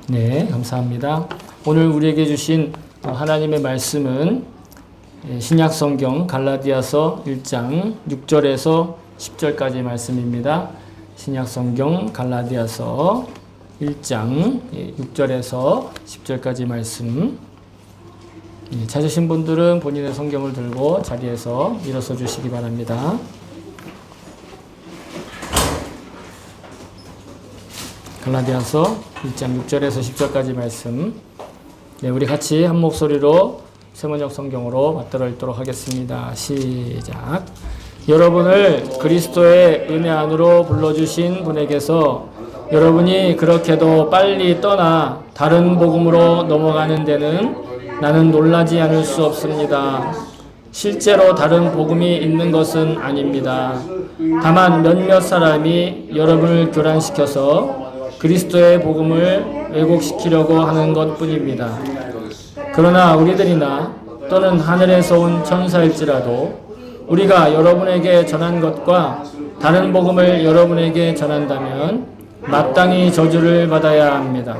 네, 감사합니다. 오늘 우리에게 주신 하나님의 말씀은 신약성경 갈라디아서 1장 6절에서 10절까지 말씀입니다. 신약성경 갈라디아서 1장 6절에서 10절까지 말씀. 찾으신 분들은 본인의 성경을 들고 자리에서 일어서 주시기 바랍니다. 갈라디아서 1장 6절에서 10절까지 말씀. 네, 우리 같이 한 목소리로 세번역 성경으로 맞들어 읽도록 하겠습니다. 시작. 여러분을 그리스도의 은혜 안으로 불러주신 분에게서 여러분이 그렇게도 빨리 떠나 다른 복음으로 넘어가는 데는 나는 놀라지 않을 수 없습니다. 실제로 다른 복음이 있는 것은 아닙니다. 다만 몇몇 사람이 여러분을 교란시켜서 그리스도의 복음을 왜곡시키려고 하는 것뿐입니다. 그러나 우리들이나 또는 하늘에서 온 천사일지라도 우리가 여러분에게 전한 것과 다른 복음을 여러분에게 전한다면 마땅히 저주를 받아야 합니다.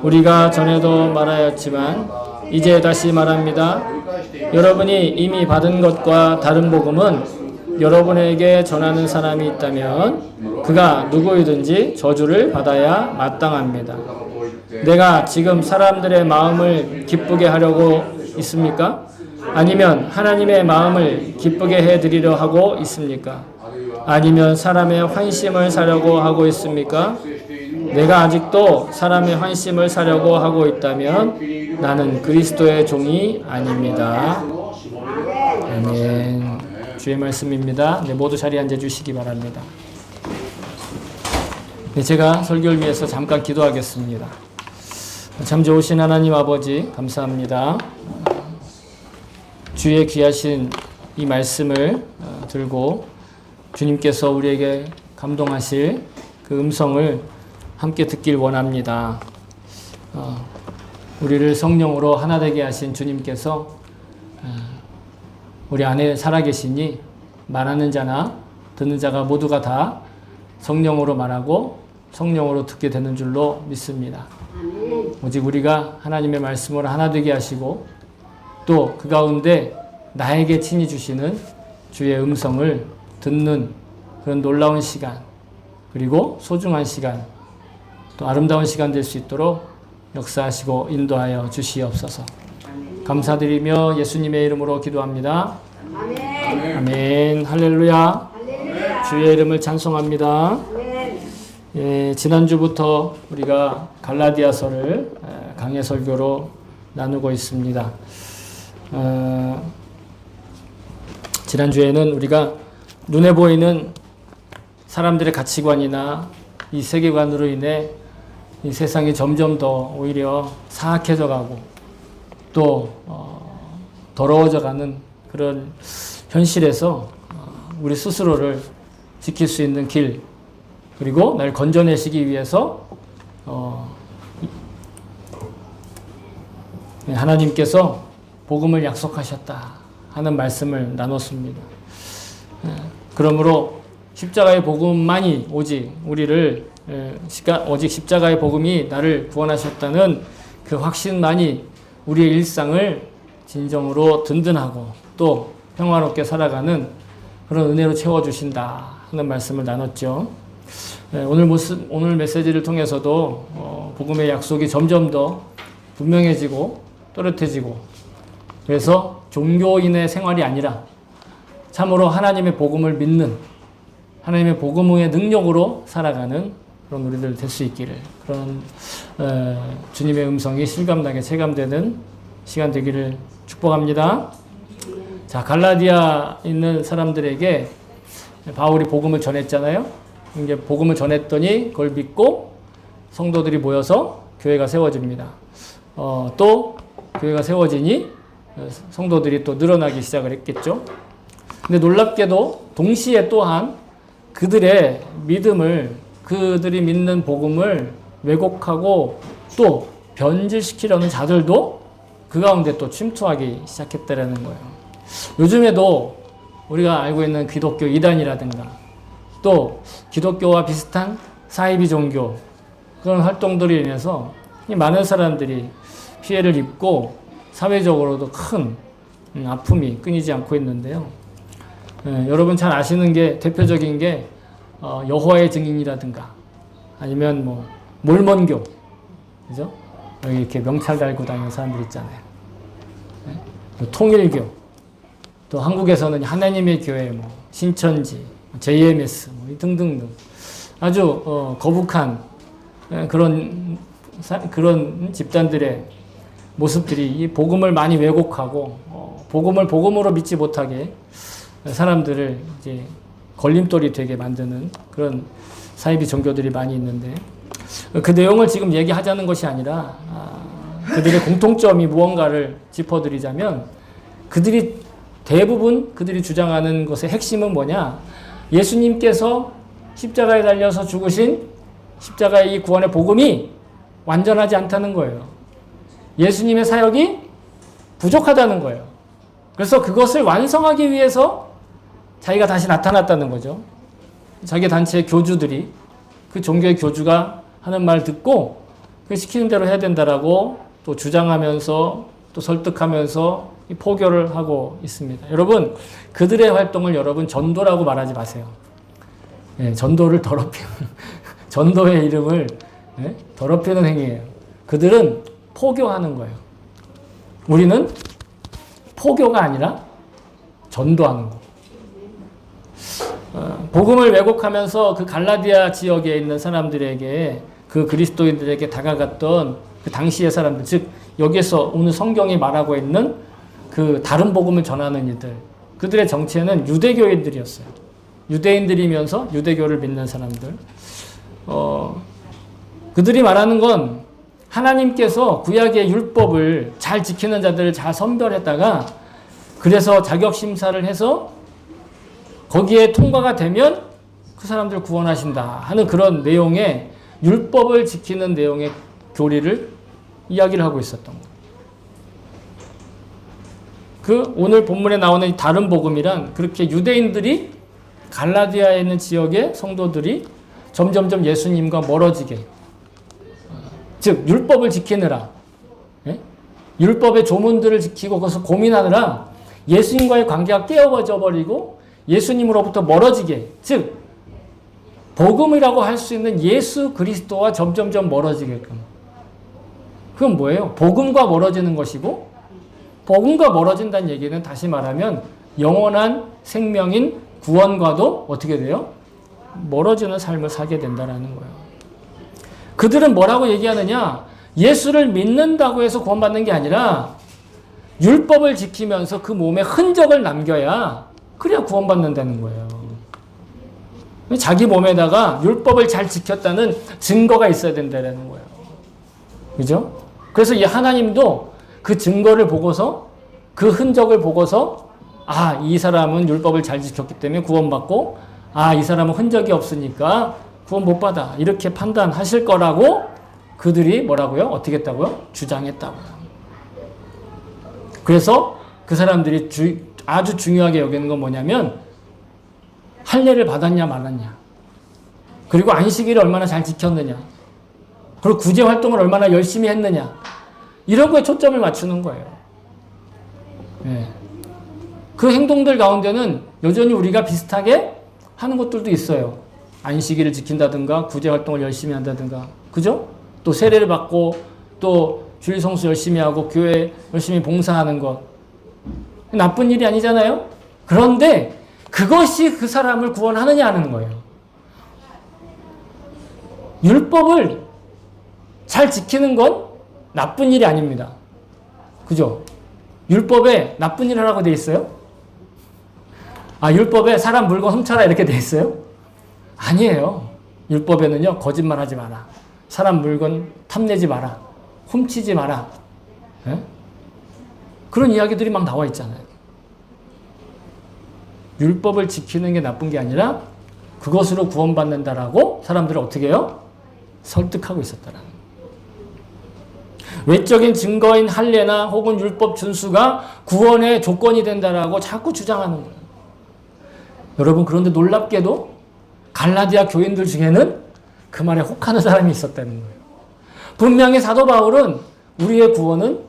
우리가 전에도 말하였지만 이제 다시 말합니다. 여러분이 이미 받은 것과 다른 복음은 여러분에게 전하는 사람이 있다면 그가 누구이든지 저주를 받아야 마땅합니다. 내가 지금 사람들의 마음을 기쁘게 하려고 있습니까? 아니면 하나님의 마음을 기쁘게 해드리려 하고 있습니까? 아니면 사람의 환심을 사려고 하고 있습니까? 내가 아직도 사람의 환심을 사려고 하고 있다면 나는 그리스도의 종이 아닙니다. 아멘. 주의 말씀입니다. 네, 모두 자리에 앉아 주시기 바랍니다. 네, 제가 설교를 위해서 잠깐 기도하겠습니다. 참 좋으신 하나님 아버지 감사합니다. 주의 귀하신 이 말씀을 들고 주님께서 우리에게 감동하실 그 음성을 함께 듣길 원합니다. 우리를 성령으로 하나 되게 하신 주님께서 우리 안에 살아계시니 말하는 자나 듣는 자가 모두가 다 성령으로 말하고 성령으로 듣게 되는 줄로 믿습니다. 오직 우리가 하나님의 말씀으로 하나 되게 하시고 또 그 가운데 나에게 친히 주시는 주의 음성을 듣는 그런 놀라운 시간 그리고 소중한 시간 또 아름다운 시간 될 수 있도록 역사하시고 인도하여 주시옵소서. 감사드리며 예수님의 이름으로 기도합니다. 아멘. 아멘. 할렐루야. 할렐루야. 주의 이름을 찬송합니다. 예, 지난주부터 우리가 갈라디아서를 강해 설교로 나누고 있습니다. 지난주에는 우리가 눈에 보이는 사람들의 가치관이나 이 세계관으로 인해 이 세상이 점점 더 오히려 사악해져 가고 또 더러워져 가는 그런 현실에서 우리 스스로를 지킬 수 있는 길 그리고 날 건져내시기 위해서 하나님께서 복음을 약속하셨다 하는 말씀을 나눴습니다. 그러므로 십자가의 복음만이 오직 우리를 오직 십자가의 복음이 나를 구원하셨다는 그 확신만이 우리의 일상을 진정으로 든든하고 또 평화롭게 살아가는 그런 은혜로 채워주신다 하는 말씀을 나눴죠. 오늘 메시지를 통해서도 복음의 약속이 점점 더 분명해지고 또렷해지고 그래서 종교인의 생활이 아니라 참으로 하나님의 복음을 믿는 하나님의 복음의 능력으로 살아가는 그런 우리들 될 수 있기를 그런 주님의 음성이 실감나게 체감되는 시간 되기를 축복합니다. 자, 갈라디아 있는 사람들에게 바울이 복음을 전했잖아요. 이제 복음을 전했더니 그걸 믿고 성도들이 모여서 교회가 세워집니다. 또 교회가 세워지니 성도들이 또 늘어나기 시작을 했겠죠. 근데 놀랍게도 동시에 또한 그들의 믿음을 그들이 믿는 복음을 왜곡하고 또 변질시키려는 자들도 그 가운데 또 침투하기 시작했다라는 거예요. 요즘에도 우리가 알고 있는 기독교 이단이라든가 또 기독교와 비슷한 사이비 종교 그런 활동들로 인해서 많은 사람들이 피해를 입고 사회적으로도 큰 아픔이 끊이지 않고 있는데요. 여러분 잘 아시는 게 대표적인 게 여호와의 증인이라든가 아니면 뭐 몰몬교, 그죠? 여기 이렇게 명찰 달고 다니는 사람들 있잖아요. 통일교, 또 한국에서는 하나님의 교회, 뭐 신천지, JMS 뭐 등등등 아주 거북한 그런 집단들의 모습들이 이 복음을 많이 왜곡하고 복음을 복음으로 믿지 못하게 사람들을 이제 걸림돌이 되게 만드는 그런 사이비 종교들이 많이 있는데 그 내용을 지금 얘기하자는 것이 아니라 그들의 공통점이 무언가를 짚어드리자면 그들이 주장하는 것의 핵심은 뭐냐? 예수님께서 십자가에 달려서 죽으신 십자가의 이 구원의 복음이 완전하지 않다는 거예요. 예수님의 사역이 부족하다는 거예요. 그래서 그것을 완성하기 위해서 자기가 다시 나타났다는 거죠. 자기 단체의 교주들이 그 종교의 교주가 하는 말 듣고 그 시키는 대로 해야 된다라고 또 주장하면서 또 설득하면서 포교를 하고 있습니다. 여러분 그들의 활동을 여러분 전도라고 말하지 마세요. 전도를 더럽히는 전도의 이름을 더럽히는 행위예요. 그들은 포교하는 거예요. 우리는 포교가 아니라 전도하는 거. 복음을 왜곡하면서 그 갈라디아 지역에 있는 사람들에게 그 그리스도인들에게 다가갔던 그 당시의 사람들, 즉 여기에서 오늘 성경이 말하고 있는 그 다른 복음을 전하는 이들, 그들의 정체는 유대교인들이었어요. 유대인들이면서 유대교를 믿는 사람들. 그들이 말하는 건 하나님께서 구약의 율법을 잘 지키는 자들을 잘 선별했다가 그래서 자격심사를 해서 거기에 통과가 되면 그 사람들 구원하신다 하는 그런 내용의 율법을 지키는 내용의 교리를 이야기를 하고 있었던 거예요. 그 오늘 본문에 나오는 이 다른 복음이란 그렇게 유대인들이 갈라디아에 있는 지역의 성도들이 점점점 예수님과 멀어지게, 즉 율법을 지키느라, 율법의 조문들을 지키고 그것을 고민하느라 예수님과의 관계가 깨어져 버리고 예수님으로부터 멀어지게, 즉 복음이라고 할 수 있는 예수 그리스도와 점점점 멀어지게끔. 그건 뭐예요? 복음과 멀어지는 것이고, 복음과 멀어진다는 얘기는 다시 말하면 영원한 생명인 구원과도 어떻게 돼요? 멀어지는 삶을 살게 된다는 거예요. 그들은 뭐라고 얘기하느냐? 예수를 믿는다고 해서 구원받는 게 아니라 율법을 지키면서 그 몸에 흔적을 남겨야 그래야 구원받는다는 거예요. 자기 몸에다가 율법을 잘 지켰다는 증거가 있어야 된다는 거예요. 그죠? 그래서 이 하나님도 그 증거를 보고서 그 흔적을 보고서 이 사람은 율법을 잘 지켰기 때문에 구원받고 이 사람은 흔적이 없으니까 구원 못 받아. 이렇게 판단하실 거라고 그들이 뭐라고요? 어떻게 했다고요? 주장했다고요. 그래서 그 사람들이 아주 중요하게 여기는 건 뭐냐면 할례를 받았냐 말았냐, 그리고 안식일을 얼마나 잘 지켰느냐, 그리고 구제 활동을 얼마나 열심히 했느냐, 이런 거에 초점을 맞추는 거예요. 그 행동들 가운데는 여전히 우리가 비슷하게 하는 것들도 있어요. 안식일을 지킨다든가 구제 활동을 열심히 한다든가, 그죠? 또 세례를 받고 또 주일 성수 열심히 하고 교회 열심히 봉사하는 것, 나쁜 일이 아니잖아요. 그런데 그것이 그 사람을 구원하느냐 하는 거예요. 율법을 잘 지키는 건 나쁜 일이 아닙니다. 그죠? 율법에 나쁜 일 하라고 돼 있어요? 율법에 사람 물건 훔쳐라 이렇게 돼 있어요? 아니에요. 율법에는요, 거짓말 하지 마라, 사람 물건 탐내지 마라, 훔치지 마라, 그런 이야기들이 막 나와 있잖아요. 율법을 지키는 게 나쁜 게 아니라 그것으로 구원받는다라고 사람들을 어떻게 해요? 설득하고 있었다라는 거예요. 외적인 증거인 할례나 혹은 율법 준수가 구원의 조건이 된다라고 자꾸 주장하는 거예요. 여러분, 그런데 놀랍게도 갈라디아 교인들 중에는 그 말에 혹하는 사람이 있었다는 거예요. 분명히 사도 바울은 우리의 구원은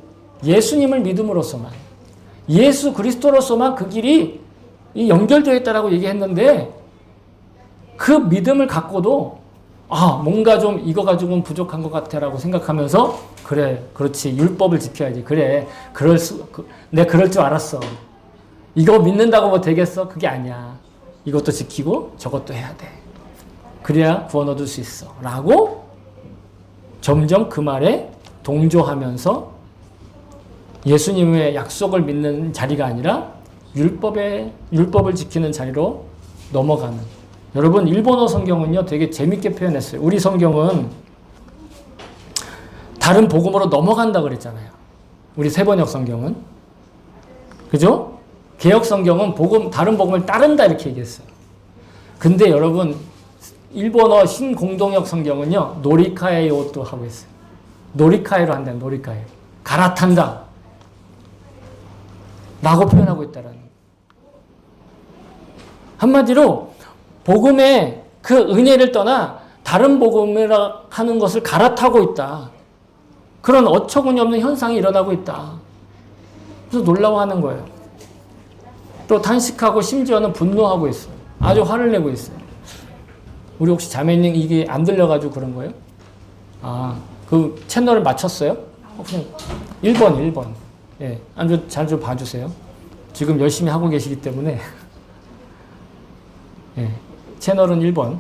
예수님을 믿음으로서만, 예수 그리스도로서만 그 길이 연결되어 있다라고 얘기했는데, 그 믿음을 갖고도 뭔가 좀 이거 가지고는 부족한 것 같아라고 생각하면서, 그래, 그렇지, 율법을 지켜야지. 그래, 내가 그럴 줄 알았어. 이거 믿는다고 뭐 되겠어? 그게 아니야. 이것도 지키고 저것도 해야 돼. 그래야 구원 얻을 수 있어. 라고 점점 그 말에 동조하면서 예수님의 약속을 믿는 자리가 아니라 율법을 지키는 자리로 넘어가는. 여러분, 일본어 성경은요, 되게 재밌게 표현했어요. 우리 성경은 다른 복음으로 넘어간다 그랬잖아요. 우리 세번역 성경은. 그죠? 개역 성경은 다른 복음을 따른다 이렇게 얘기했어요. 근데 여러분, 일본어 신공동역 성경은요, 노리카에요도 하고 있어요. 노리카에로 한다, 노리카에. 갈아탄다. 라고 표현하고 있다라는 거예요. 한마디로, 복음의 그 은혜를 떠나 다른 복음이라 하는 것을 갈아타고 있다. 그런 어처구니 없는 현상이 일어나고 있다. 그래서 놀라워하는 거예요. 또 탄식하고 심지어는 분노하고 있어요. 아주 화를 내고 있어요. 우리 혹시 자매님 이게 안 들려가지고 그런 거예요? 그 채널을 맞췄어요? 그냥 1번. 예, 아주 잘 좀 봐주세요. 지금 열심히 하고 계시기 때문에. 예, 채널은 1번.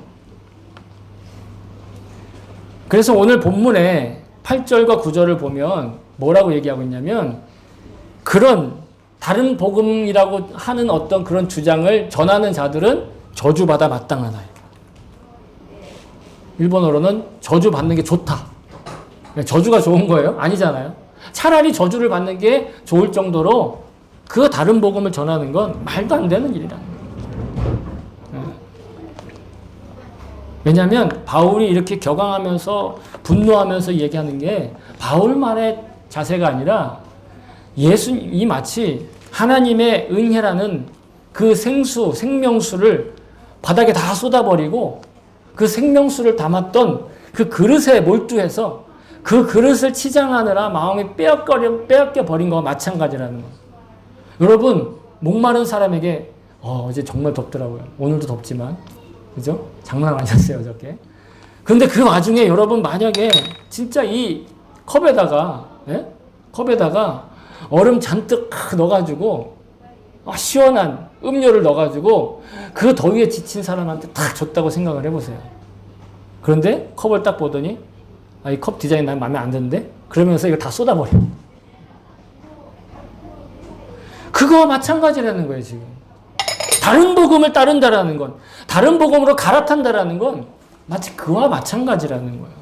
그래서 오늘 본문에 8절과 9절을 보면 뭐라고 얘기하고 있냐면, 그런 다른 복음이라고 하는 어떤 그런 주장을 전하는 자들은 저주받아 마땅하다. 일본어로는 저주받는 게 좋다. 저주가 좋은 거예요? 아니잖아요. 차라리 저주를 받는 게 좋을 정도로 그 다른 복음을 전하는 건 말도 안 되는 일이라는 거예요. 왜냐하면 바울이 이렇게 격앙하면서 분노하면서 얘기하는 게 바울만의 자세가 아니라 이 마치 하나님의 은혜라는 그 생명수를 바닥에 다 쏟아버리고 그 생명수를 담았던 그 그릇에 몰두해서 그 그릇을 치장하느라 마음이 빼앗겨 버린 거와 마찬가지라는 거예요. 여러분, 목마른 사람에게 어제 정말 덥더라고요. 오늘도 덥지만, 그죠? 장난 아니었어요, 어저께. 근데 그 와중에 여러분, 만약에 진짜 이 컵에다가 얼음 잔뜩 넣어가지고 시원한 음료를 넣어가지고 그 더위에 지친 사람한테 딱 줬다고 생각을 해보세요. 그런데 컵을 딱 보더니 이 컵 디자인 난 마음에 안 드는데? 그러면서 이걸 다 쏟아버려. 그거와 마찬가지라는 거예요, 지금. 다른 복음을 따른다라는 건, 다른 복음으로 갈아탄다라는 건 마치 그와 마찬가지라는 거예요.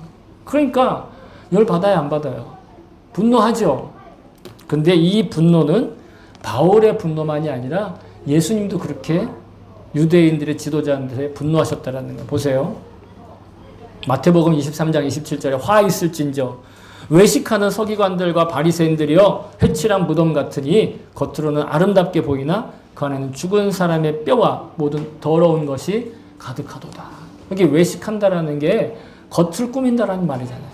그러니까 열 받아야 안 받아요. 분노하죠. 근데 이 분노는 바울의 분노만이 아니라 예수님도 그렇게 유대인들의 지도자한테 분노하셨다라는 거 보세요. 마태복음 23장 27절에 화 있을진저 외식하는 서기관들과 바리새인들이여 회칠한 무덤 같으니 겉으로는 아름답게 보이나 그 안에는 죽은 사람의 뼈와 모든 더러운 것이 가득하도다. 여기 외식한다라는 게 겉을 꾸민다라는 말이잖아요.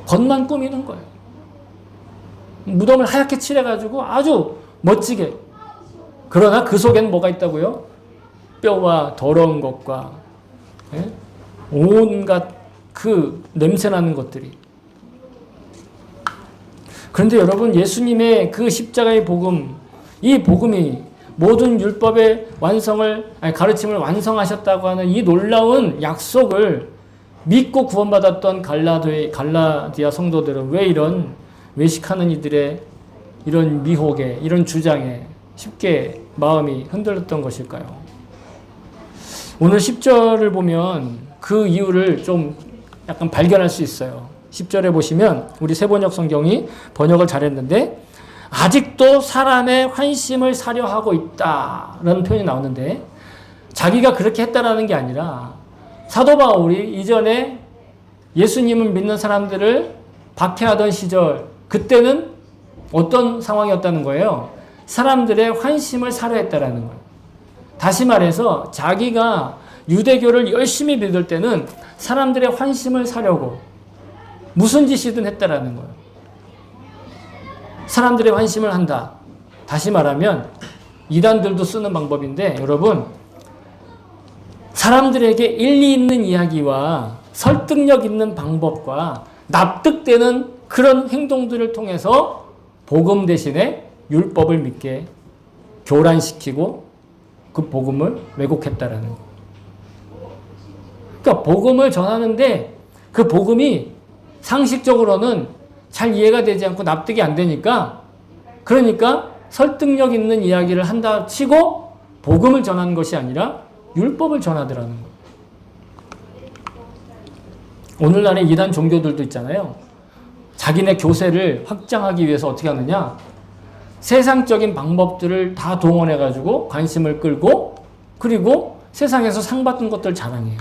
겉만 꾸미는 거예요. 무덤을 하얗게 칠해가지고 아주 멋지게. 그러나 그 속에는 뭐가 있다고요? 뼈와 더러운 것과 온갖 그 냄새나는 것들이. 그런데 여러분, 예수님의 그 십자가의 복음, 이 복음이 모든 율법의 가르침을 완성하셨다고 하는 이 놀라운 약속을 믿고 구원받았던 갈라디아 성도들은 왜 이런 외식하는 이들의 이런 미혹에, 이런 주장에 쉽게 마음이 흔들렸던 것일까요? 오늘 10절을 보면 그 이유를 좀 약간 발견할 수 있어요. 10절에 보시면 우리 세번역 성경이 번역을 잘했는데 아직도 사람의 환심을 사려 하고 있다라는 표현이 나오는데, 자기가 그렇게 했다라는 게 아니라 사도 바울이 이전에 예수님을 믿는 사람들을 박해하던 시절, 그때는 어떤 상황이었다는 거예요? 사람들의 환심을 사려 했다라는 거예요. 다시 말해서 자기가 유대교를 열심히 믿을 때는 사람들의 환심을 사려고, 무슨 짓이든 했다라는 거예요. 사람들의 환심을 한다. 다시 말하면 이단들도 쓰는 방법인데 여러분 사람들에게 일리 있는 이야기와 설득력 있는 방법과 납득되는 그런 행동들을 통해서 복음 대신에 율법을 믿게 교란시키고 그 복음을 왜곡했다라는 거예요. 그러니까 복음을 전하는데 그 복음이 상식적으로는 잘 이해가 되지 않고 납득이 안 되니까 그러니까 설득력 있는 이야기를 한다 치고 복음을 전하는 것이 아니라 율법을 전하더라는 거예요. 오늘날의 이단 종교들도 있잖아요. 자기네 교세를 확장하기 위해서 어떻게 하느냐? 세상적인 방법들을 다 동원해가지고 관심을 끌고 그리고 세상에서 상 받은 것들 자랑해요.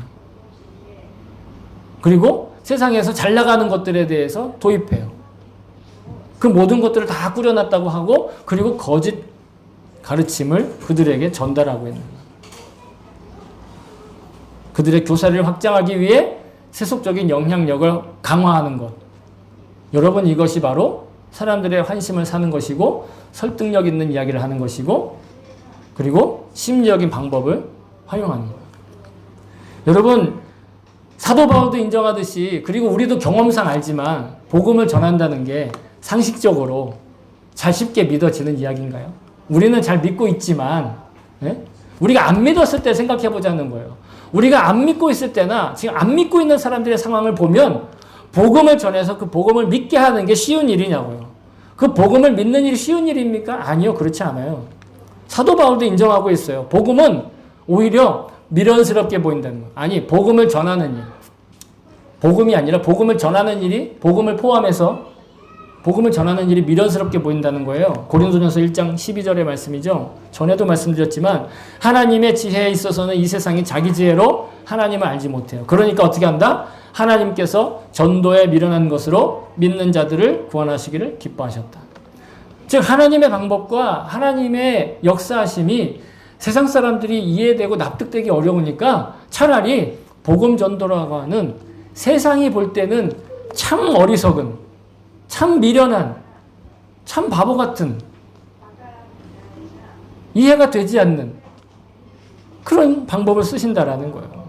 그리고 세상에서 잘 나가는 것들에 대해서 도입해요. 그 모든 것들을 다 꾸려놨다고 하고 그리고 거짓 가르침을 그들에게 전달하고 있는 거예요. 그들의 교사를 확장하기 위해 세속적인 영향력을 강화하는 것. 여러분 이것이 바로 사람들의 환심을 사는 것이고 설득력 있는 이야기를 하는 것이고 그리고 심리적인 방법을 활용하는 거예요. 여러분 사도 바울도 인정하듯이 그리고 우리도 경험상 알지만 복음을 전한다는 게 상식적으로 잘 쉽게 믿어지는 이야기인가요? 우리는 잘 믿고 있지만 우리가 안 믿었을 때 생각해 보자는 거예요. 우리가 안 믿고 있을 때나 지금 안 믿고 있는 사람들의 상황을 보면 복음을 전해서 그 복음을 믿게 하는 게 쉬운 일이냐고요. 그 복음을 믿는 일이 쉬운 일입니까? 아니요. 그렇지 않아요. 사도 바울도 인정하고 있어요. 복음은 오히려 미련스럽게 보인다는 거예요. 아니, 복음을 전하는 일. 복음이 아니라 복음을 전하는 일이 복음을 포함해서 복음을 전하는 일이 미련스럽게 보인다는 거예요. 고린도전서 1장 12절의 말씀이죠. 전에도 말씀드렸지만 하나님의 지혜에 있어서는 이 세상이 자기 지혜로 하나님을 알지 못해요. 그러니까 어떻게 한다? 하나님께서 전도에 미련한 것으로 믿는 자들을 구원하시기를 기뻐하셨다. 즉 하나님의 방법과 하나님의 역사하심이 세상 사람들이 이해되고 납득되기 어려우니까 차라리 복음 전도라고 하는 세상이 볼 때는 참 어리석은 참 미련한, 참 바보 같은, 이해가 되지 않는 그런 방법을 쓰신다라는 거예요.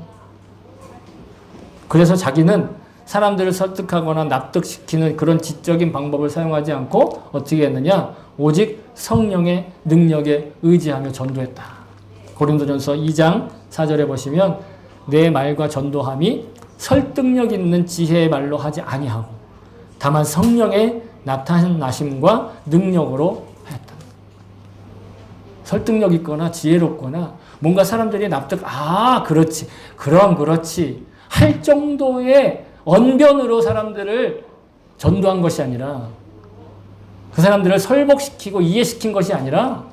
그래서 자기는 사람들을 설득하거나 납득시키는 그런 지적인 방법을 사용하지 않고 어떻게 했느냐? 오직 성령의 능력에 의지하며 전도했다. 고린도전서 2장 4절에 보시면 내 말과 전도함이 설득력 있는 지혜의 말로 하지 아니하고 다만 성령의 나타나심과 능력으로 하였다. 설득력 있거나 지혜롭거나 뭔가 사람들이 그렇지, 그럼 그렇지 할 정도의 언변으로 사람들을 전도한 것이 아니라 그 사람들을 설복시키고 이해시킨 것이 아니라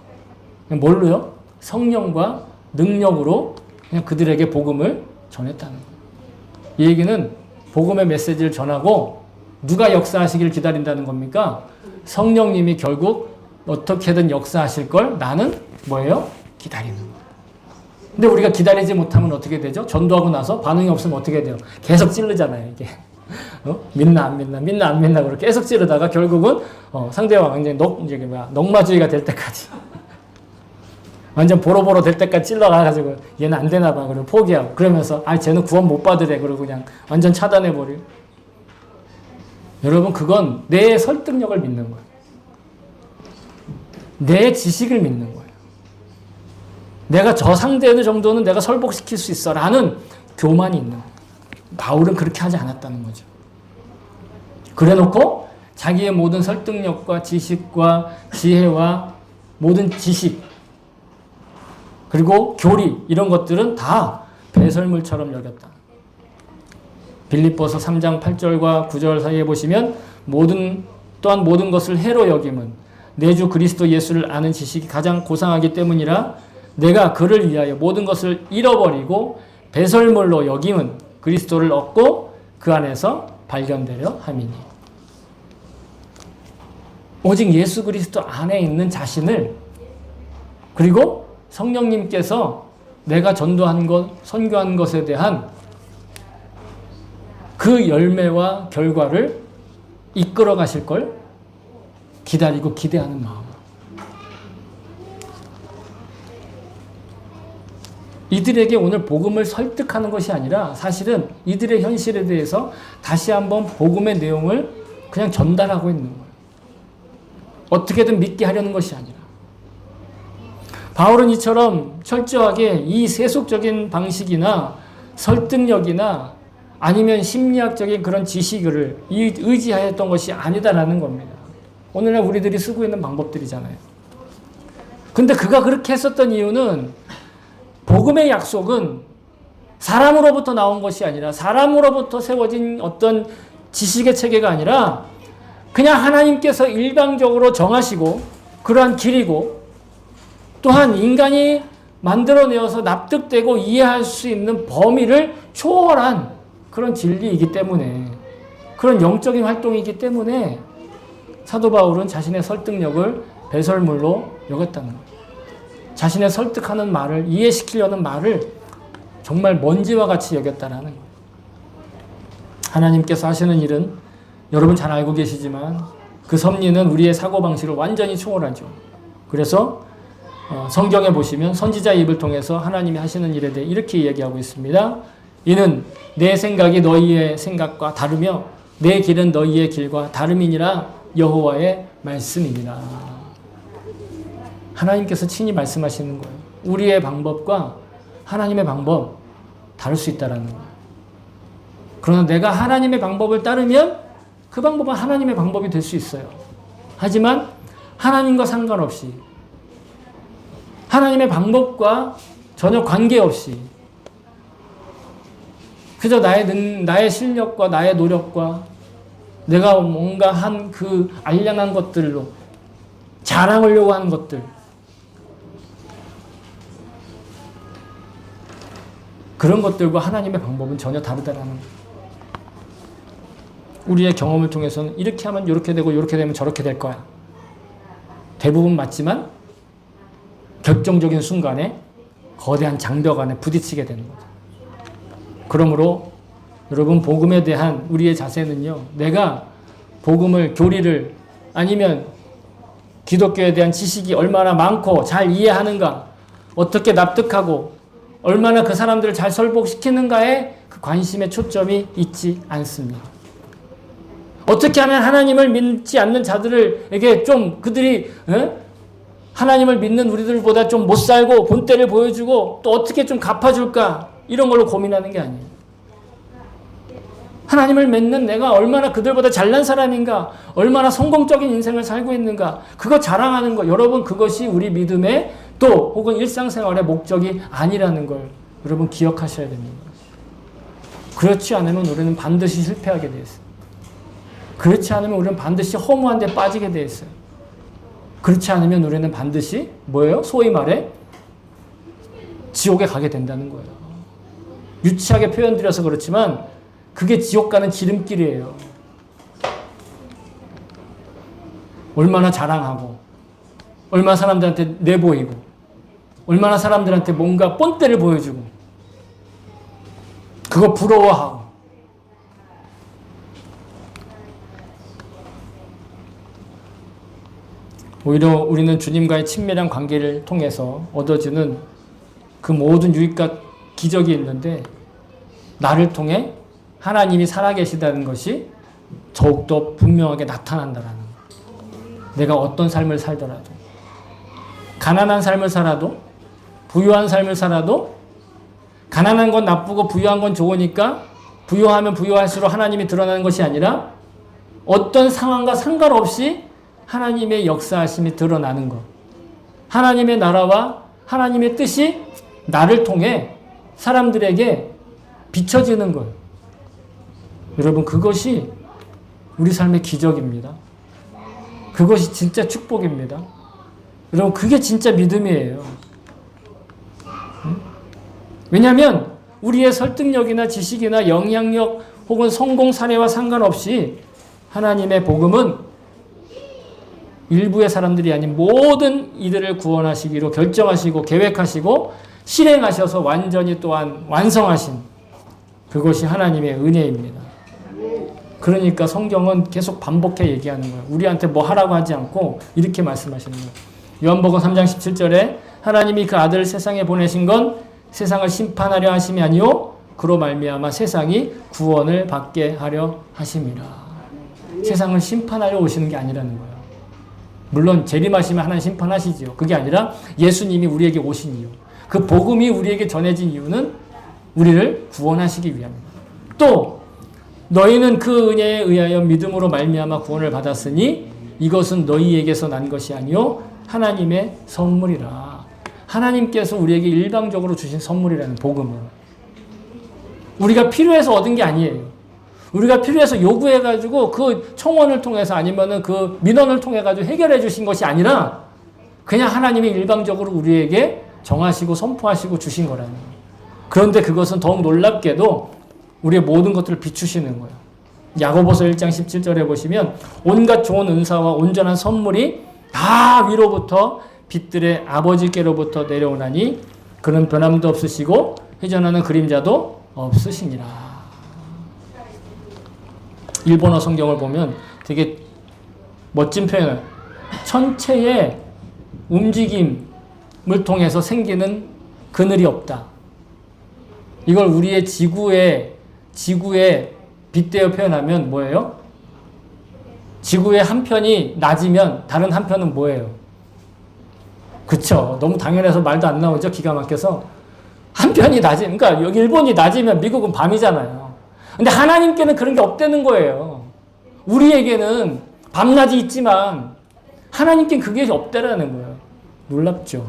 그냥 뭘로요? 성령과 능력으로 그냥 그들에게 복음을 전했다는 거예요. 이 얘기는 복음의 메시지를 전하고 누가 역사하시기를 기다린다는 겁니까? 성령님이 결국 어떻게든 역사하실 걸 나는 뭐예요? 기다리는 거예요. 근데 우리가 기다리지 못하면 어떻게 되죠? 전도하고 나서 반응이 없으면 어떻게 돼요? 계속 찌르잖아요, 이게. 믿나 안 믿나, 믿나 안 믿나, 그렇게 계속 찌르다가 결국은 상대와 완전히 녹마주의가 될 때까지. 완전 보로보로 될 때까지 찔러가가지고 얘는 안 되나 봐. 그리고 포기하고. 그러면서 쟤는 구원 못 받으래. 그러고 그냥 완전 차단해버려. 여러분 그건 내 설득력을 믿는 거예요. 내 지식을 믿는 거예요. 내가 저 상대의 정도는 내가 설복시킬 수 있어 라는 교만이 있는 거예요. 바울은 그렇게 하지 않았다는 거죠. 그래놓고 자기의 모든 설득력과 지식과 지혜와 모든 지식 그리고 교리 이런 것들은 다 배설물처럼 여겼다. 빌립보서 3장 8절과 9절 사이에 보시면 또한 모든 것을 해로 여김은 내 주 그리스도 예수를 아는 지식이 가장 고상하기 때문이라 내가 그를 위하여 모든 것을 잃어버리고 배설물로 여김은 그리스도를 얻고 그 안에서 발견되려 함이니. 오직 예수 그리스도 안에 있는 자신을 그리고 성령님께서 내가 전도한 것, 선교한 것에 대한 그 열매와 결과를 이끌어 가실 걸 기다리고 기대하는 마음. 이들에게 오늘 복음을 설득하는 것이 아니라 사실은 이들의 현실에 대해서 다시 한번 복음의 내용을 그냥 전달하고 있는 거예요. 어떻게든 믿게 하려는 것이 아니라. 바울은 이처럼 철저하게 이 세속적인 방식이나 설득력이나 아니면 심리학적인 그런 지식을 의지하였던 것이 아니다라는 겁니다. 오늘날 우리들이 쓰고 있는 방법들이잖아요. 근데 그가 그렇게 했었던 이유는 복음의 약속은 사람으로부터 나온 것이 아니라 사람으로부터 세워진 어떤 지식의 체계가 아니라 그냥 하나님께서 일방적으로 정하시고 그러한 길이고 또한 인간이 만들어내어서 납득되고 이해할 수 있는 범위를 초월한 그런 진리이기 때문에 그런 영적인 활동이기 때문에 사도 바울은 자신의 설득력을 배설물로 여겼다는 거예요. 자신의 설득하는 말을 이해시키려는 말을 정말 먼지와 같이 여겼다라는 거예요. 하나님께서 하시는 일은 여러분 잘 알고 계시지만 그 섭리는 우리의 사고방식을 완전히 초월하죠. 그래서 성경에 보시면 선지자의 입을 통해서 하나님이 하시는 일에 대해 이렇게 이야기하고 있습니다. 이는 내 생각이 너희의 생각과 다르며 내 길은 너희의 길과 다름이니라 여호와의 말씀이니라. 하나님께서 친히 말씀하시는 거예요. 우리의 방법과 하나님의 방법 다를 수 있다는 거예요. 그러나 내가 하나님의 방법을 따르면 그 방법은 하나님의 방법이 될 수 있어요. 하지만 하나님과 상관없이 하나님의 방법과 전혀 관계없이 그저 나의 실력과 나의 노력과 내가 뭔가 한 그 알량한 것들로 자랑하려고 하는 것들 그런 것들과 하나님의 방법은 전혀 다르다라는 거예요. 우리의 경험을 통해서는 이렇게 하면 이렇게 되고 이렇게 되면 저렇게 될 거야. 대부분 맞지만 결정적인 순간에 거대한 장벽 안에 부딪히게 되는 거죠. 그러므로 여러분 복음에 대한 우리의 자세는요. 내가 복음을 교리를 아니면 기독교에 대한 지식이 얼마나 많고 잘 이해하는가 어떻게 납득하고 얼마나 그 사람들을 잘 설복시키는가에 그 관심의 초점이 있지 않습니다. 어떻게 하면 하나님을 믿지 않는 자들에게 좀 그들이 하나님을 믿는 우리들보다 좀 못 살고 본때를 보여주고 또 어떻게 좀 갚아줄까 이런 걸로 고민하는 게 아니에요. 하나님을 믿는 내가 얼마나 그들보다 잘난 사람인가 얼마나 성공적인 인생을 살고 있는가 그거 자랑하는 거 여러분 그것이 우리 믿음의 또 혹은 일상생활의 목적이 아니라는 걸 여러분 기억하셔야 됩니다. 그렇지 않으면 우리는 반드시 실패하게 되어 있어요. 그렇지 않으면 우리는 반드시 허무한 데 빠지게 되어 있어요. 그렇지 않으면 우리는 반드시 뭐예요? 소위 말해 지옥에 가게 된다는 거예요. 유치하게 표현드려서 그렇지만 그게 지옥 가는 지름길이에요. 얼마나 자랑하고 얼마나 사람들한테 내보이고 얼마나 사람들한테 뭔가 뻔때를 보여주고 그거 부러워하고 오히려 우리는 주님과의 친밀한 관계를 통해서 얻어지는 그 모든 유익과 기적이 있는데 나를 통해 하나님이 살아계시다는 것이 더욱더 분명하게 나타난다라는 거예요. 내가 어떤 삶을 살더라도 가난한 삶을 살아도 부유한 삶을 살아도 가난한 건 나쁘고 부유한 건 좋으니까 부유하면 부유할수록 하나님이 드러나는 것이 아니라 어떤 상황과 상관없이 하나님의 역사하심이 드러나는 것. 하나님의 나라와 하나님의 뜻이 나를 통해 사람들에게 비춰지는 것. 여러분 그것이 우리 삶의 기적입니다. 그것이 진짜 축복입니다. 여러분 그게 진짜 믿음이에요. 왜냐하면 우리의 설득력이나 지식이나 영향력 혹은 성공 사례와 상관없이 하나님의 복음은 일부의 사람들이 아닌 모든 이들을 구원하시기로 결정하시고 계획하시고 실행하셔서 완전히 또한 완성하신 그것이 하나님의 은혜입니다. 그러니까 성경은 계속 반복해 얘기하는 거예요. 우리한테 뭐 하라고 하지 않고 이렇게 말씀하시는 거예요. 요한복음 3장 17절에 하나님이 그 아들을 세상에 보내신 건 세상을 심판하려 하심이 아니요 그로 말미암아 세상이 구원을 받게 하려 하심이라. 세상을 심판하려 오시는 게 아니라는 거예요. 물론 재림하시면 하나님 심판하시지요. 그게 아니라 예수님이 우리에게 오신 이유, 그 복음이 우리에게 전해진 이유는 우리를 구원하시기 위함입니다. 또 너희는 그 은혜에 의하여 믿음으로 말미암아 구원을 받았으니 이것은 너희에게서 난 것이 아니요 하나님의 선물이라. 하나님께서 우리에게 일방적으로 주신 선물이라는 복음은 우리가 필요해서 얻은 게 아니에요. 우리가 필요해서 요구해가지고 그 청원을 통해서 아니면은 그 민원을 통해가지고 해결해 주신 것이 아니라 그냥 하나님이 일방적으로 우리에게 정하시고 선포하시고 주신 거라는 거예요. 그런데 그것은 더욱 놀랍게도 우리의 모든 것들을 비추시는 거예요. 야고보서 1장 17절에 보시면 온갖 좋은 은사와 온전한 선물이 다 위로부터 빛들의 아버지께로부터 내려오나니 그는 변함도 없으시고 회전하는 그림자도 없으시니라. 일본어 성경을 보면 되게 멋진 표현을 천체의 움직임을 통해서 생기는 그늘이 없다. 이걸 우리의 지구에 빗대어 표현하면 뭐예요? 지구의 한 편이 낮이면 다른 한 편은 뭐예요? 그쵸? 너무 당연해서 말도 안 나오죠? 기가 막혀서. 한 편이 그러니까 여기 일본이 낮이면 미국은 밤이잖아요. 근데 하나님께는 그런 게 없다는 거예요. 우리에게는 밤낮이 있지만 하나님께는 그게 없다라는 거예요. 놀랍죠?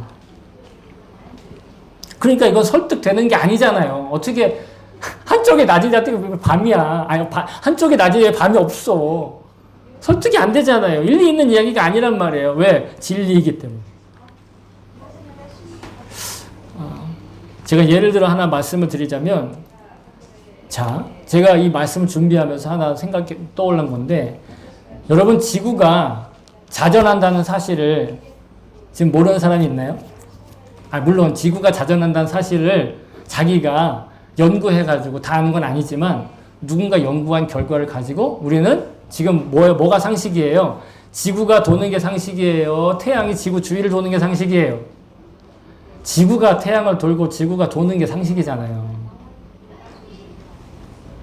그러니까 이건 설득되는 게 아니잖아요. 어떻게 한쪽에 낮이 잤더니 밤이야. 아니, 한쪽에 낮이 밤이 없어. 설득이 안 되잖아요. 일리 있는 이야기가 아니란 말이에요. 왜? 진리이기 때문에. 제가 예를 들어 하나 말씀을 드리자면, 자, 제가 이 말씀을 준비하면서 하나 떠올른 건데, 여러분 지구가 자전한다는 사실을 지금 모르는 사람이 있나요? 물론 지구가 자전한다는 사실을 자기가 연구해가지고 다 아는 건 아니지만 누군가 연구한 결과를 가지고 우리는 지금 뭐가 상식이에요? 지구가 도는 게 상식이에요? 태양이 지구 주위를 도는 게 상식이에요? 지구가 태양을 돌고 지구가 도는 게 상식이잖아요.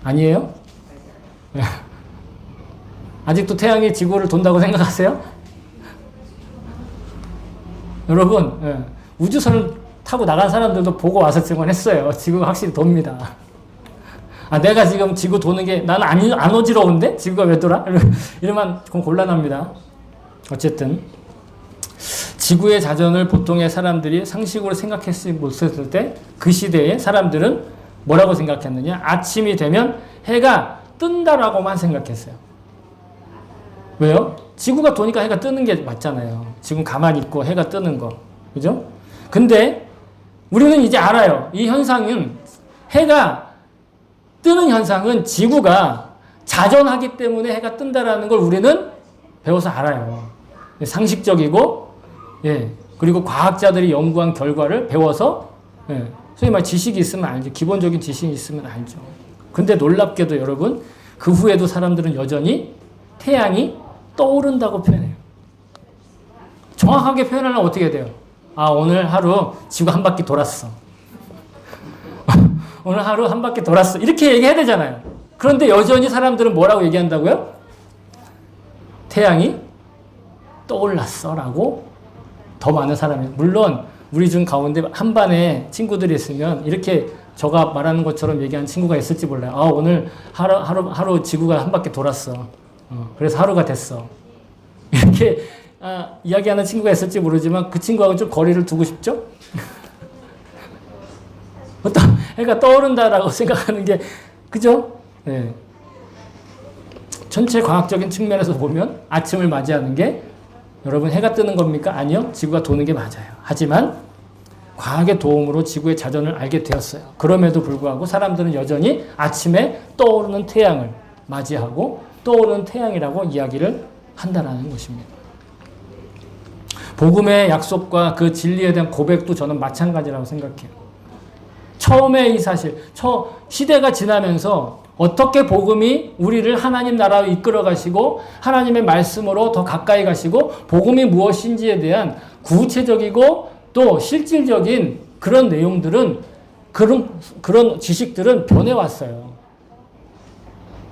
아니에요? 아직도 태양이 지구를 돈다고 생각하세요? 여러분, 우주선을 타고 나간 사람들도 보고 와서 증언했어요. 지구가 확실히 돕니다. 내가 지금 지구 도는 게 나는 안 어지러운데? 지구가 왜 돌아? 이러면 좀 곤란합니다. 어쨌든 지구의 자전을 보통의 사람들이 상식으로 생각했을 때 그 시대에 사람들은 뭐라고 생각했느냐? 아침이 되면 해가 뜬다라고만 생각했어요. 왜요? 지구가 도니까 해가 뜨는 게 맞잖아요. 지금 가만히 있고 해가 뜨는 거. 그죠? 근데 우리는 이제 알아요. 이 현상은 해가 뜨는 현상은 지구가 자전하기 때문에 해가 뜬다라는 걸 우리는 배워서 알아요. 상식적이고, 그리고 과학자들이 연구한 결과를 배워서, 소위 말 지식이 있으면 알죠. 기본적인 지식이 있으면 알죠. 근데 놀랍게도 여러분, 그 후에도 사람들은 여전히 태양이 떠오른다고 표현해요. 정확하게 표현하려면 어떻게 돼요? 오늘 하루 지구 한 바퀴 돌았어. 오늘 하루 한 바퀴 돌았어. 이렇게 얘기해야 되잖아요. 그런데 여전히 사람들은 뭐라고 얘기한다고요? 태양이 떠올랐어 라고 더 많은 사람이. 물론 우리 중 가운데 한 반에 친구들이 있으면 이렇게 저가 말하는 것처럼 얘기하는 친구가 있을지 몰라요. 오늘 하루 지구가 한 바퀴 돌았어. 그래서 하루가 됐어. 이렇게 이야기하는 친구가 있을지 모르지만 그 친구하고 좀 거리를 두고 싶죠? 어떤 해가 떠오른다라고 생각하는 게 그죠? 네. 전체 과학적인 측면에서 보면 아침을 맞이하는 게 여러분 해가 뜨는 겁니까? 아니요. 지구가 도는 게 맞아요. 하지만 과학의 도움으로 지구의 자전을 알게 되었어요. 그럼에도 불구하고 사람들은 여전히 아침에 떠오르는 태양을 맞이하고 떠오르는 태양이라고 이야기를 한다는 것입니다. 복음의 약속과 그 진리에 대한 고백도 저는 마찬가지라고 생각해요. 처음에 이 사실, 시대가 지나면서 어떻게 복음이 우리를 하나님 나라로 이끌어 가시고 하나님의 말씀으로 더 가까이 가시고 복음이 무엇인지에 대한 구체적이고 또 실질적인 그런 내용들은 그런 지식들은 변해왔어요.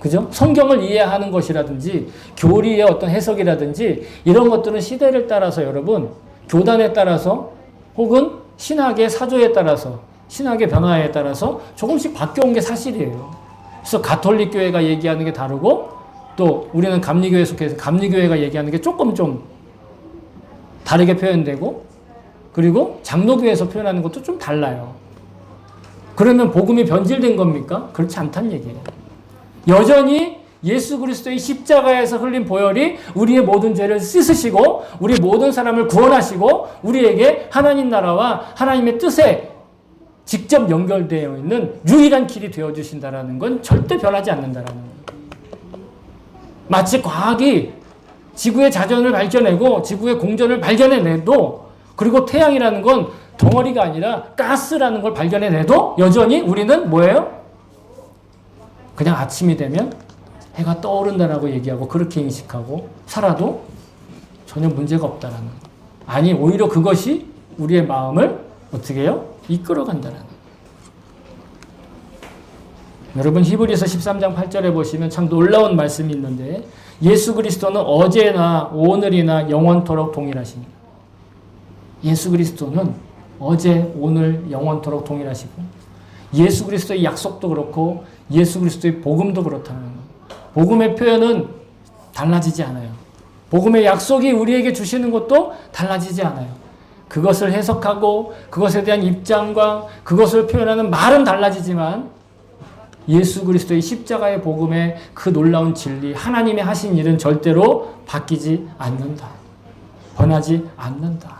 그죠? 성경을 이해하는 것이라든지 교리의 어떤 해석이라든지 이런 것들은 시대를 따라서 여러분 교단에 따라서 혹은 신학의 사조에 따라서 신학의 변화에 따라서 조금씩 바뀌어온 게 사실이에요. 그래서 가톨릭 교회가 얘기하는 게 다르고 또 우리는 감리교회에 속해서 감리교회가 얘기하는 게 조금 좀 다르게 표현되고 그리고 장로교회에서 표현하는 것도 좀 달라요. 그러면 복음이 변질된 겁니까? 그렇지 않다는 얘기예요. 여전히 예수 그리스도의 십자가에서 흘린 보혈이 우리의 모든 죄를 씻으시고 우리 모든 사람을 구원하시고 우리에게 하나님 나라와 하나님의 뜻에 직접 연결되어 있는 유일한 길이 되어주신다는 건 절대 변하지 않는다는 거예요. 마치 과학이 지구의 자전을 발견하고 지구의 공전을 발견해내도 그리고 태양이라는 건 덩어리가 아니라 가스라는 걸 발견해내도 여전히 우리는 뭐예요? 그냥 아침이 되면 해가 떠오른다라고 얘기하고 그렇게 인식하고 살아도 전혀 문제가 없다라는 거예요. 아니 오히려 그것이 우리의 마음을 어떻게 해요? 이끌어간다는 거예요. 여러분 히브리서 13장 8절에 보시면 참 놀라운 말씀이 있는데 예수 그리스도는 어제나 오늘이나 영원토록 동일하십니다. 예수 그리스도는 어제 오늘 영원토록 동일하시고 예수 그리스도의 약속도 그렇고 예수 그리스도의 복음도 그렇다는 거예요. 복음의 표현은 달라지지 않아요. 복음의 약속이 우리에게 주시는 것도 달라지지 않아요. 그것을 해석하고 그것에 대한 입장과 그것을 표현하는 말은 달라지지만 예수 그리스도의 십자가의 복음의 그 놀라운 진리, 하나님의 하신 일은 절대로 바뀌지 않는다. 변하지 않는다.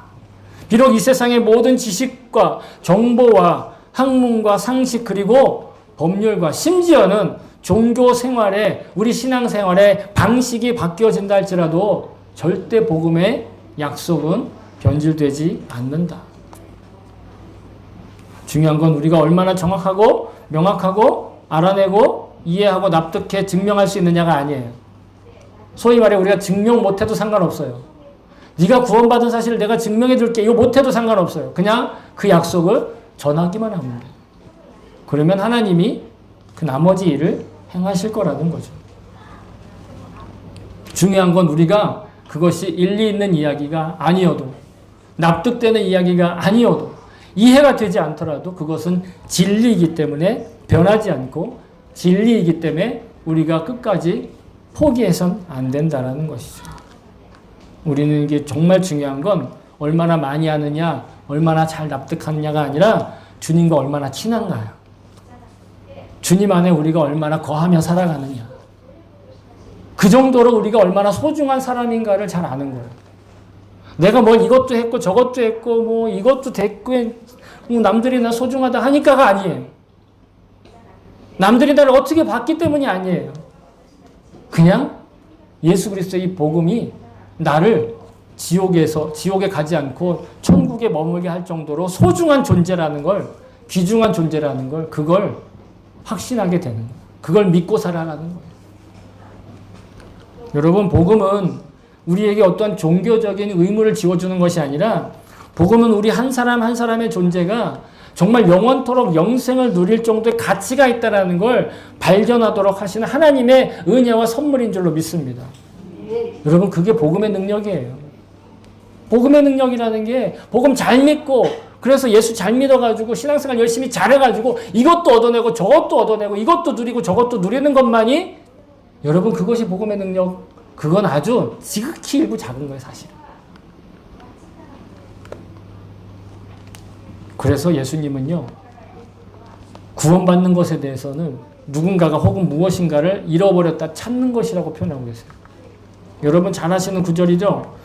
비록 이 세상의 모든 지식과 정보와 학문과 상식 그리고 법률과 심지어는 종교 생활에 우리 신앙 생활의 방식이 바뀌어진다 할지라도 절대 복음의 약속은 변질되지 않는다. 중요한 건 우리가 얼마나 정확하고 명확하고 알아내고 이해하고 납득해 증명할 수 있느냐가 아니에요. 소위 말해 우리가 증명 못해도 상관없어요. 네가 구원받은 사실을 내가 증명해 줄게. 이거 못해도 상관없어요. 그냥 그 약속을 전하기만 하면 돼요. 그러면 하나님이 그 나머지 일을 행하실 거라는 거죠. 중요한 건 우리가 그것이 일리 있는 이야기가 아니어도 납득되는 이야기가 아니어도 이해가 되지 않더라도 그것은 진리이기 때문에 변하지 않고 진리이기 때문에 우리가 끝까지 포기해선 안 된다는 것이죠. 우리는 이게 정말 중요한 건 얼마나 많이 하느냐, 얼마나 잘 납득하느냐가 아니라 주님과 얼마나 친한가요. 주님 안에 우리가 얼마나 거하며 살아가느냐. 그 정도로 우리가 얼마나 소중한 사람인가를 잘 아는 거예요. 내가 뭐 이것도 했고 저것도 했고 뭐 이것도 됐고 남들이 나 소중하다 하니까가 아니에요. 남들이 나를 어떻게 봤기 때문이 아니에요. 그냥 예수 그리스도의 이 복음이 나를 지옥에 가지 않고 천국에 머물게 할 정도로 소중한 존재라는 걸, 귀중한 존재라는 걸, 그걸 확신하게 되는 거예요. 그걸 믿고 살아가는 거예요. 여러분, 복음은 우리에게 어떠한 종교적인 의무를 지워주는 것이 아니라 복음은 우리 한 사람 한 사람의 존재가 정말 영원토록 영생을 누릴 정도의 가치가 있다는 걸 발견하도록 하시는 하나님의 은혜와 선물인 줄로 믿습니다. 여러분, 그게 복음의 능력이에요. 복음의 능력이라는 게 복음 잘 믿고 그래서 예수 잘 믿어가지고 신앙생활 열심히 잘해가지고 이것도 얻어내고 저것도 얻어내고 이것도 누리고 저것도 누리는 것만이 여러분 그것이 복음의 능력, 그건 아주 지극히 일부 작은 거예요, 사실은. 그래서 예수님은요, 구원받는 것에 대해서는 누군가가 혹은 무엇인가를 잃어버렸다 찾는 것이라고 표현하고 계세요. 여러분 잘 아시는 구절이죠?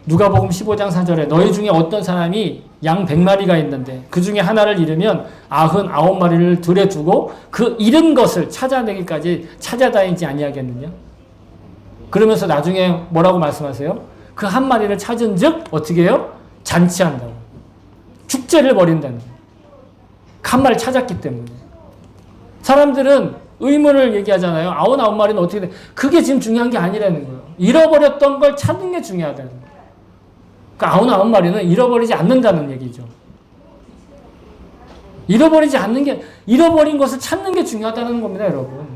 누가복음 15장 4절에 너희 중에 어떤 사람이 양 100마리가 있는데 그 중에 하나를 잃으면 99마리를 들에 두고 그 잃은 것을 찾아내기까지 찾아다니지 아니하겠느냐? 그러면서 나중에 뭐라고 말씀하세요? 그 한 마리를 찾은 즉 어떻게 해요? 잔치한다고. 축제를 벌인다는 거예요. 한 마리를 찾았기 때문에. 사람들은 의문을 얘기하잖아요. 99마리는 어떻게 돼? 그게 지금 중요한 게 아니라는 거예요. 잃어버렸던 걸 찾는 게 중요하다는 거예요. 그러니까 99마리는 잃어버리지 않는다는 얘기죠. 잃어버린 것을 찾는 게 중요하다는 겁니다, 여러분.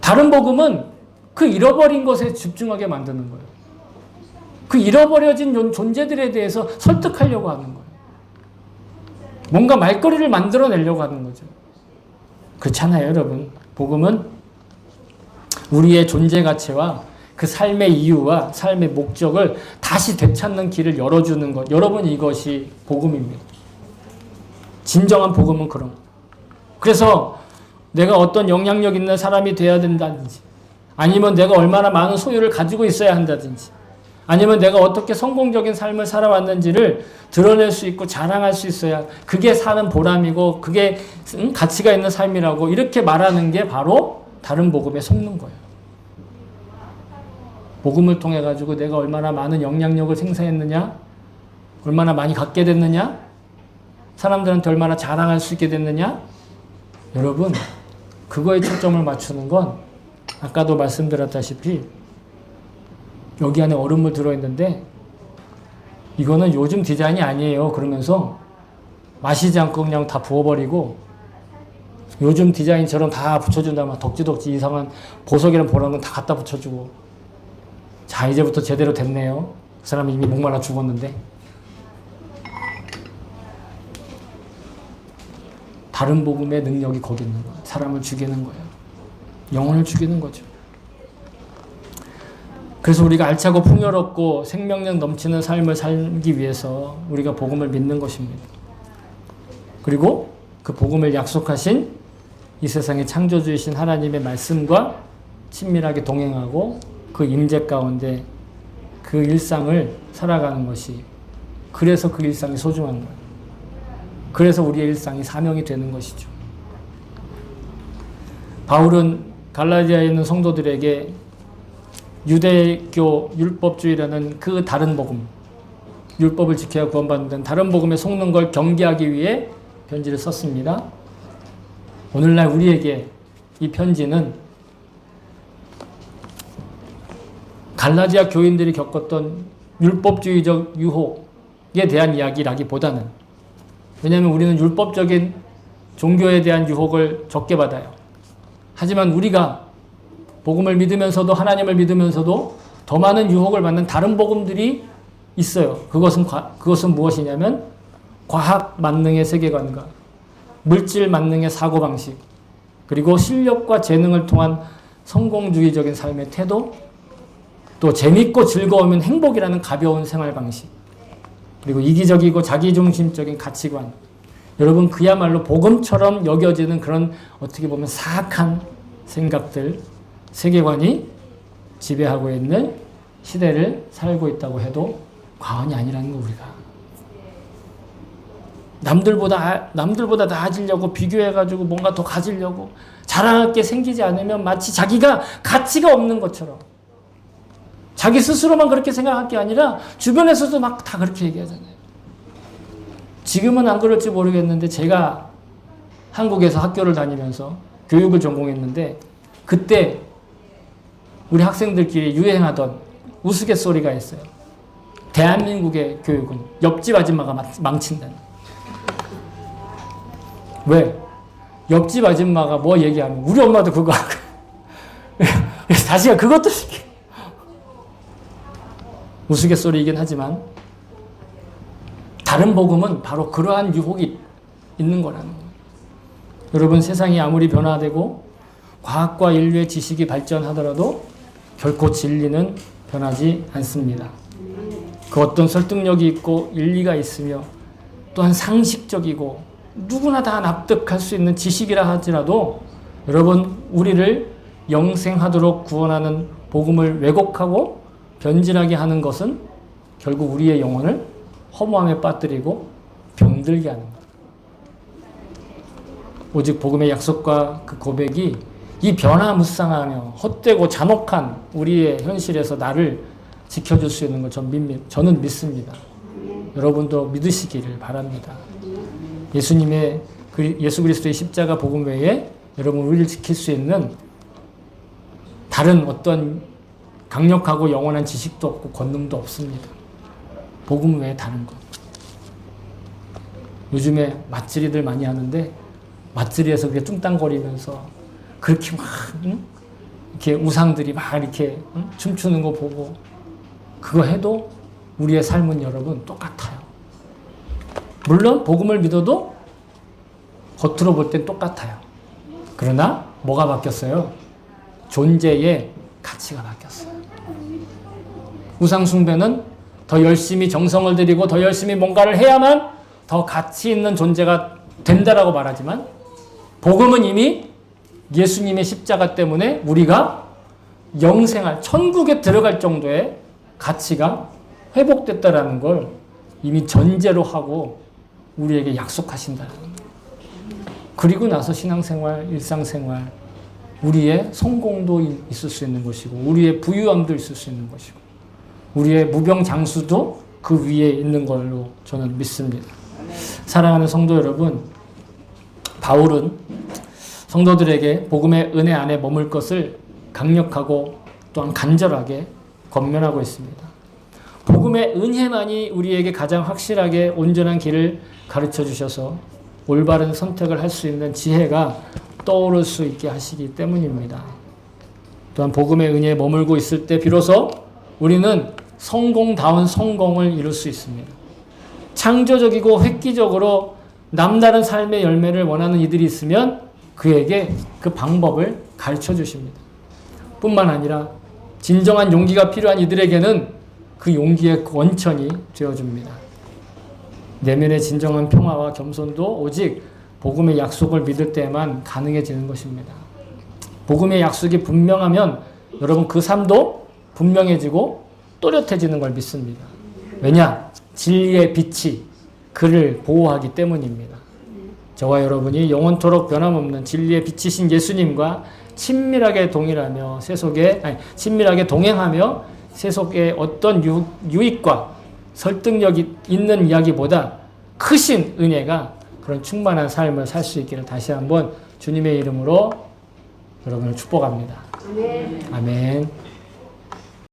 다른 복음은 그 잃어버린 것에 집중하게 만드는 거예요. 그 잃어버려진 존재들에 대해서 설득하려고 하는 거예요. 뭔가 말거리를 만들어내려고 하는 거죠. 그렇잖아요, 여러분. 복음은 우리의 존재 가치와 그 삶의 이유와 삶의 목적을 다시 되찾는 길을 열어주는 것. 여러분, 이것이 복음입니다. 진정한 복음은 그런 거. 그래서 내가 어떤 영향력 있는 사람이 되어야 된다든지, 아니면 내가 얼마나 많은 소유를 가지고 있어야 한다든지, 아니면 내가 어떻게 성공적인 삶을 살아왔는지를 드러낼 수 있고 자랑할 수 있어야 그게 사는 보람이고 그게 가치가 있는 삶이라고 이렇게 말하는 게 바로 다른 복음에 속는 거예요. 복음을 통해 가지고 내가 얼마나 많은 영향력을 생산했느냐, 얼마나 많이 갖게 됐느냐, 사람들한테 얼마나 자랑할 수 있게 됐느냐, 여러분 그거에 초점을 맞추는 건 아까도 말씀드렸다시피 여기 안에 얼음물 들어있는데 이거는 요즘 디자인이 아니에요. 그러면서 마시지 않고 그냥 다 부어버리고 요즘 디자인처럼 다 붙여준다면 덕지덕지 이상한 보석이랑 보라는 다 갖다 붙여주고, 자 이제부터 제대로 됐네요. 그 사람이 이미 목말라 죽었는데. 다른 복음의 능력이 거기 있는 거예요. 사람을 죽이는 거예요. 영혼을 죽이는 거죠. 그래서 우리가 알차고 풍요롭고 생명력 넘치는 삶을 살기 위해서 우리가 복음을 믿는 것입니다. 그리고 그 복음을 약속하신 이 세상의 창조주이신 하나님의 말씀과 친밀하게 동행하고 그 임재 가운데 그 일상을 살아가는 것이, 그래서 그 일상이 소중한 거예요. 그래서 우리의 일상이 사명이 되는 것이죠. 바울은 갈라디아에 있는 성도들에게 유대교 율법주의라는 그 다른 복음, 율법을 지켜야 구원받는 다른 복음에 속는 걸 경계하기 위해 편지를 썼습니다. 오늘날 우리에게 이 편지는 갈라디아 교인들이 겪었던 율법주의적 유혹에 대한 이야기라기보다는, 왜냐하면 우리는 율법적인 종교에 대한 유혹을 적게 받아요. 하지만 우리가 복음을 믿으면서도, 하나님을 믿으면서도 더 많은 유혹을 받는 다른 복음들이 있어요. 그것은 무엇이냐면 과학 만능의 세계관과 물질 만능의 사고방식, 그리고 실력과 재능을 통한 성공주의적인 삶의 태도, 또 재밌고 즐거우면 행복이라는 가벼운 생활 방식, 그리고 이기적이고 자기중심적인 가치관. 여러분, 그야말로 복음처럼 여겨지는 그런 어떻게 보면 사악한 생각들, 세계관이 지배하고 있는 시대를 살고 있다고 해도 과언이 아니라는 거. 우리가 남들보다 나아지려고 비교해가지고 뭔가 더 가지려고 자랑할 게 생기지 않으면 마치 자기가 가치가 없는 것처럼, 자기 스스로만 그렇게 생각할 게 아니라 주변에서도 막 다 그렇게 얘기하잖아요. 지금은 안 그럴지 모르겠는데 제가 한국에서 학교를 다니면서 교육을 전공했는데 그때 우리 학생들끼리 유행하던 우스갯소리가 있어요. 대한민국의 교육은 옆집 아줌마가 망친다는. 왜? 옆집 아줌마가 뭐 얘기하면 우리 엄마도 그거 하고 자식아 그것도 시켜. 우스갯소리이긴 하지만 다른 복음은 바로 그러한 유혹이 있는 거라는 거예요. 여러분, 세상이 아무리 변화되고 과학과 인류의 지식이 발전하더라도 결코 진리는 변하지 않습니다. 그 어떤 설득력이 있고 일리가 있으며 또한 상식적이고 누구나 다 납득할 수 있는 지식이라 할지라도 여러분, 우리를 영생하도록 구원하는 복음을 왜곡하고 변질하게 하는 것은 결국 우리의 영혼을 허무함에 빠뜨리고 병들게 하는 것. 오직 복음의 약속과 그 고백이 이 변화무쌍하며 헛되고 잔혹한 우리의 현실에서 나를 지켜줄 수 있는 걸 저는 믿습니다. 여러분도 믿으시기를 바랍니다. 예수 그리스도의 십자가 복음 외에 여러분 우리를 지킬 수 있는 다른 어떤 강력하고 영원한 지식도 없고 권능도 없습니다. 복음 외에 다른 것. 요즘에 맛질이들 많이 하는데 맛질이에서 그게 뚱땅거리면서 그렇게 막 이렇게 우상들이 막 이렇게 춤추는 거 보고 그거 해도 우리의 삶은 여러분 똑같아요. 물론 복음을 믿어도 겉으로 볼 땐 똑같아요. 그러나 뭐가 바뀌었어요? 존재의 가치가 바뀌었어요. 우상 숭배는 더 열심히 정성을 들이고 더 열심히 뭔가를 해야만 더 가치 있는 존재가 된다라고 말하지만 복음은 이미 예수님의 십자가 때문에 우리가 영생할 천국에 들어갈 정도의 가치가 회복됐다라는 걸 이미 전제로 하고 우리에게 약속하신다는 거예요. 그리고 나서 신앙생활, 일상생활, 우리의 성공도 있을 수 있는 것이고 우리의 부유함도 있을 수 있는 것이고 우리의 무병장수도 그 위에 있는 걸로 저는 믿습니다. 사랑하는 성도 여러분, 바울은 성도들에게 복음의 은혜 안에 머물 것을 강력하고 또한 간절하게 권면하고 있습니다. 복음의 은혜만이 우리에게 가장 확실하게 온전한 길을 가르쳐 주셔서 올바른 선택을 할 수 있는 지혜가 떠오를 수 있게 하시기 때문입니다. 또한 복음의 은혜에 머물고 있을 때 비로소 우리는 성공다운 성공을 이룰 수 있습니다. 창조적이고 획기적으로 남다른 삶의 열매를 원하는 이들이 있으면 그에게 그 방법을 가르쳐 주십니다. 뿐만 아니라 진정한 용기가 필요한 이들에게는 그 용기의 원천이 되어줍니다. 내면의 진정한 평화와 겸손도 오직 복음의 약속을 믿을 때만 가능해지는 것입니다. 복음의 약속이 분명하면 여러분 그 삶도 분명해지고 또렷해지는 걸 믿습니다. 왜냐? 진리의 빛이 그를 보호하기 때문입니다. 저와 여러분이 영원토록 변함없는 진리의 빛이신 예수님과 친밀하게 친밀하게 동행하며 세속의 어떤 유익과 설득력이 있는 이야기보다 크신 은혜가 그런 충만한 삶을 살 수 있기를 다시 한번 주님의 이름으로 여러분을 축복합니다. 아멘.